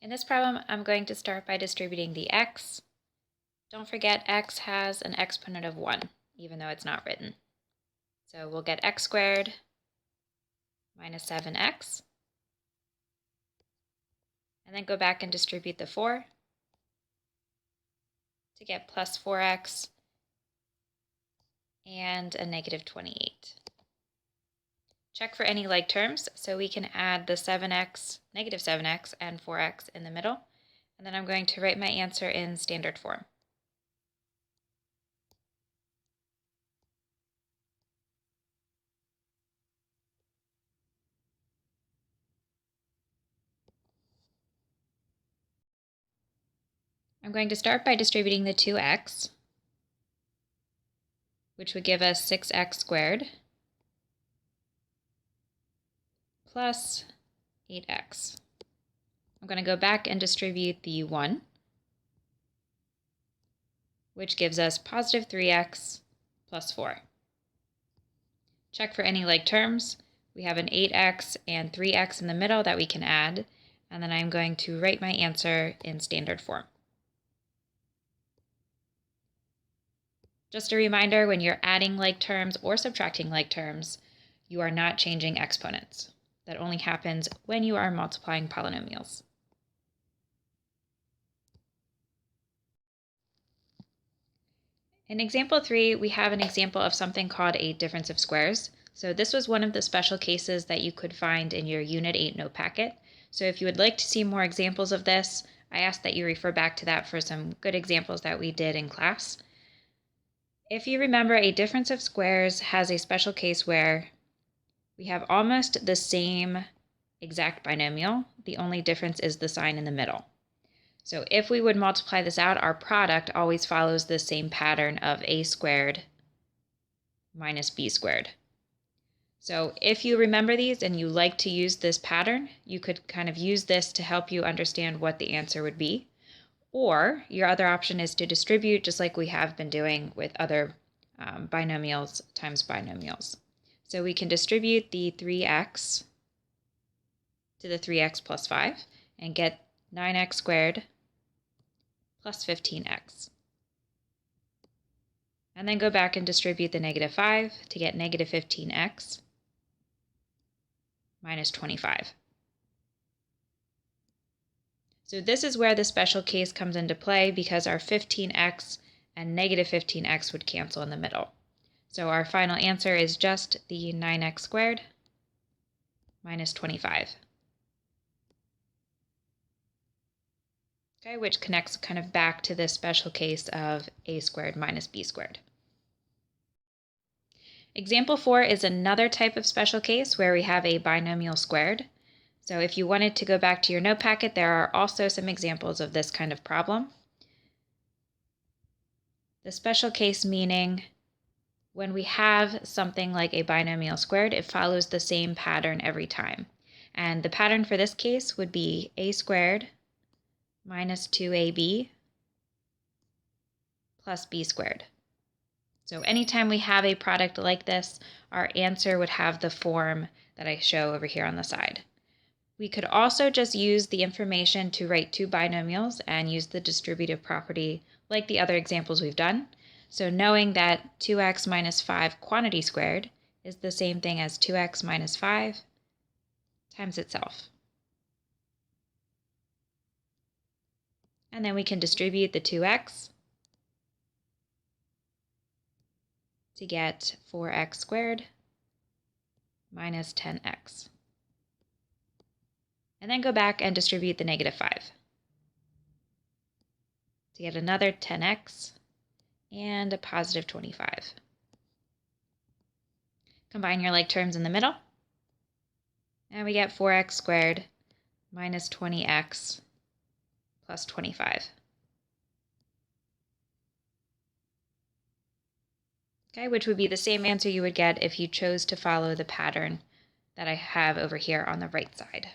In this problem, I'm going to start by distributing the x. Don't forget x has an exponent of 1, even though it's not written. So we'll get x squared minus 7x. And then go back and distribute the 4 to get plus 4x and a negative 28. Check for any like terms, so we can add the 7x, negative 7x, and 4x in the middle. And then I'm going to write my answer in standard form. I'm going to start by distributing the 2x, which would give us 6x squared plus 8x. I'm going to go back and distribute the 1, which gives us positive 3x plus 4. Check for any like terms. We have an 8x and 3x in the middle that we can add, and then I'm going to write my answer in standard form. Just a reminder, when you're adding like terms or subtracting like terms, you are not changing exponents. That only happens when you are multiplying polynomials. In example 3, we have an example of something called a difference of squares. So this was one of the special cases that you could find in your Unit 8 note packet. So if you would like to see more examples of this, I ask that you refer back to that for some good examples that we did in class. If you remember, a difference of squares has a special case where we have almost the same exact binomial. The only difference is the sign in the middle. So if we would multiply this out, our product always follows the same pattern of a squared minus b squared. So if you remember these and you like to use this pattern, you could kind of use this to help you understand what the answer would be. Or your other option is to distribute, just like we have been doing with other binomials times binomials. So we can distribute the 3x to the 3x plus 5 and get 9x squared plus 15x. And then go back and distribute the negative 5 to get negative 15x minus 25. So this is where the special case comes into play, because our 15x and negative 15x would cancel in the middle. So our final answer is just the 9x squared minus 25. Okay, which connects kind of back to this special case of a squared minus b squared. Example 4 is another type of special case where we have a binomial squared. So if you wanted to go back to your note packet, there are also some examples of this kind of problem. The special case meaning when we have something like a binomial squared, it follows the same pattern every time. And the pattern for this case would be a squared minus 2ab plus b squared. So anytime we have a product like this, our answer would have the form that I show over here on the side. We could also just use the information to write two binomials and use the distributive property like the other examples we've done. So knowing that 2x minus 5 quantity squared is the same thing as 2x minus 5 times itself. And then we can distribute the 2x to get 4x squared minus 10x. And then go back and distribute the negative 5 to get another 10x and a positive 25. Combine your like terms in the middle, and we get 4x squared minus 20x plus 25. Okay, which would be the same answer you would get if you chose to follow the pattern that I have over here on the right side.